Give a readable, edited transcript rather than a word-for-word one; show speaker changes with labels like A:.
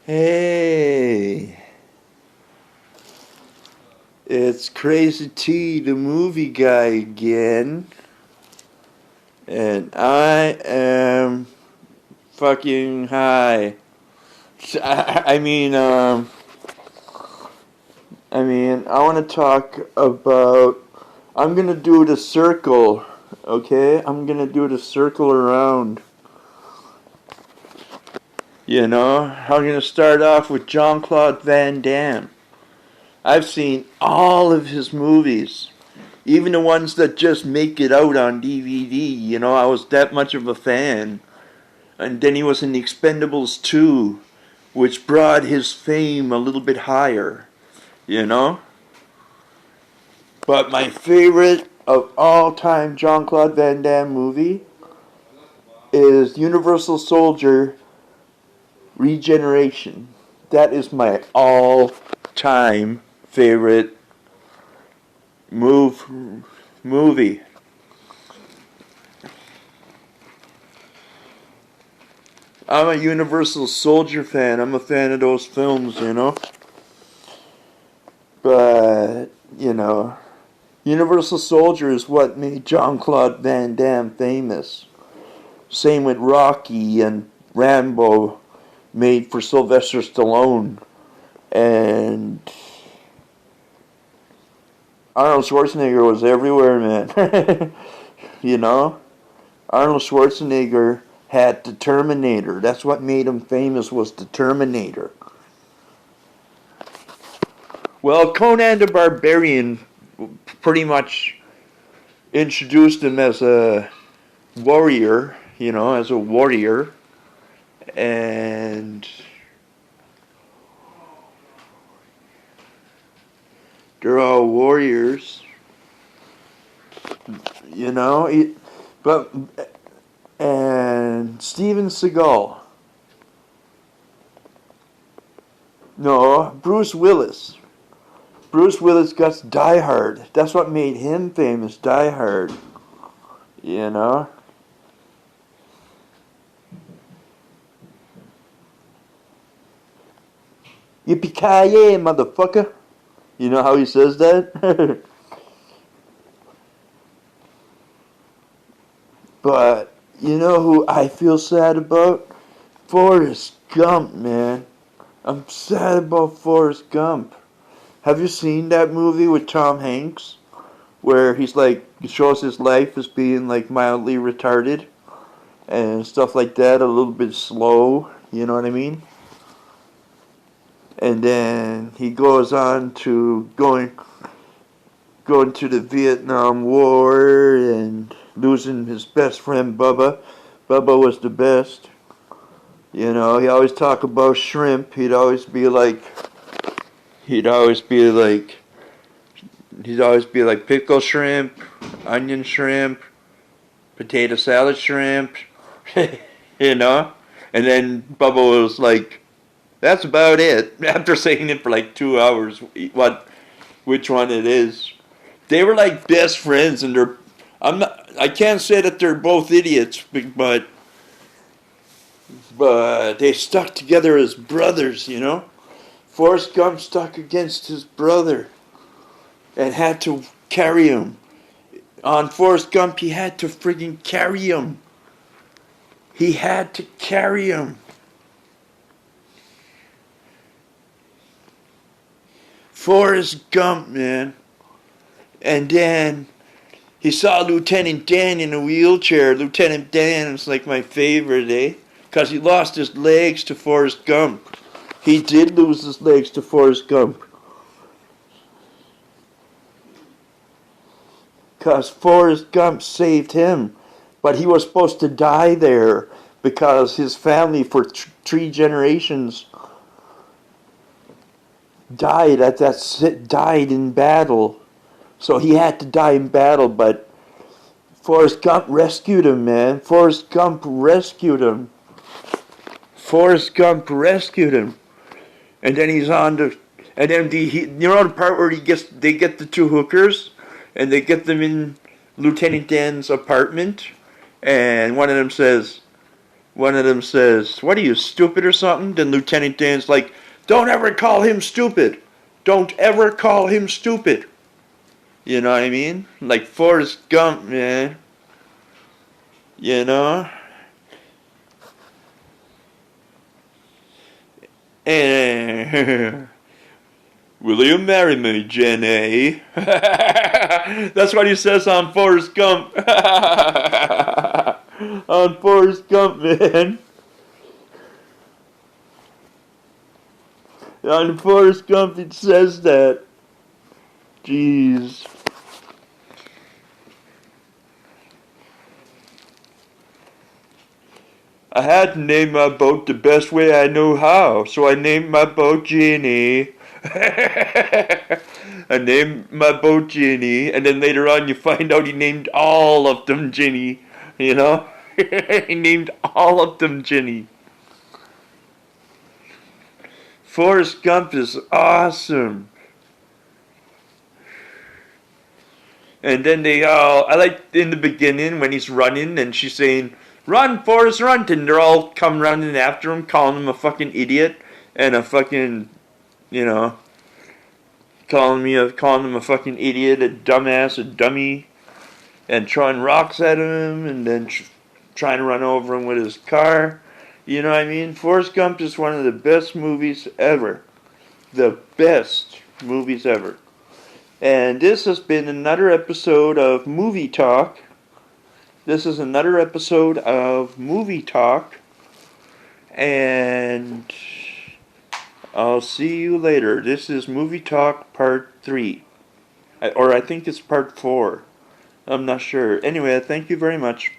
A: Hey, it's Crazy T, the movie guy again, and I am fucking high. I mean, I want to talk about. I'm gonna do the circle, okay? I'm gonna do the circle around. I'm gonna start off with Jean-Claude Van Damme. I've seen all of his movies. Even the ones that just make it out on DVD, I was that much of a fan. And then he was in The Expendables 2, which brought his fame a little bit higher, you know? But my favorite of all time Jean-Claude Van Damme movie is Universal Soldier Regeneration. That is my all time favorite movie. I'm a Universal Soldier fan. I'm a fan of those films, But, Universal Soldier is what made Jean-Claude Van Damme famous. Same with Rocky and Rambo, made for Sylvester Stallone. And Arnold Schwarzenegger was everywhere, man. Arnold Schwarzenegger had the Terminator. That's what made him famous, was the Terminator. Well, Conan the Barbarian pretty much introduced him as a warrior, and they're all warriors, but and Steven Seagal. No, Bruce Willis. Bruce Willis got Die Hard. That's what made him famous, Die Hard. Yippee-ki-yay, motherfucker. You know how he says that? But, you know who I feel sad about? Forrest Gump, man. I'm sad about Forrest Gump. Have you seen that movie with Tom Hanks? Where he's like, shows his life as being like mildly retarded and stuff like that, a little bit slow, you know what I mean? And then he goes on to going to the Vietnam War and losing his best friend Bubba. Bubba was the best. He always talk about shrimp. He'd always be like pickle shrimp, onion shrimp, potato salad shrimp, And then Bubba was like, "That's about it." After saying it for like 2 hours, which one it is? They were like best friends, and I can't say that they're both idiots, but they stuck together as brothers. Forrest Gump stuck against his brother and had to carry him. On Forrest Gump, he had to friggin' carry him. He had to carry him. Forrest Gump, man. And then he saw Lieutenant Dan in a wheelchair. Lieutenant Dan is like my favorite, Because he lost his legs to Forrest Gump. He did lose his legs to Forrest Gump. Because Forrest Gump saved him. But he was supposed to die there because his family for 3 generations died in battle. So he had to die in battle, but Forrest Gump rescued him, man. Forrest Gump rescued him. And then he's on to, and then the part where they get the 2 hookers, and they get them in Lieutenant Dan's apartment, and one of them says, one of them says, "What are you, stupid or something?" Then Lieutenant Dan's like, "Don't ever call him stupid. Don't ever call him stupid." You know what I mean? Like Forrest Gump, man. You know? And will you marry me, Jenny? That's what he says on Forrest Gump. On Forrest Gump, man. On Forrest Gump, it says that. Jeez. I had to name my boat the best way I knew how, so I named my boat Genie. I named my boat Genie, and then later on you find out he named all of them Ginny. You know? He named all of them Ginny. Forrest Gump is awesome. And then I like in the beginning when he's running and she's saying, "Run, Forrest, run!" And they're all come running after him, calling him a fucking idiot and a fucking, you know, calling him a fucking idiot, a dumbass, a dummy, and throwing rocks at him, and then trying to run over him with his car. You know what I mean? Forrest Gump is one of the best movies ever. The best movies ever. And this has been another episode of Movie Talk. This is another episode of Movie Talk. And I'll see you later. This is Movie Talk Part 3. Or I think it's Part 4. I'm not sure. Anyway, thank you very much.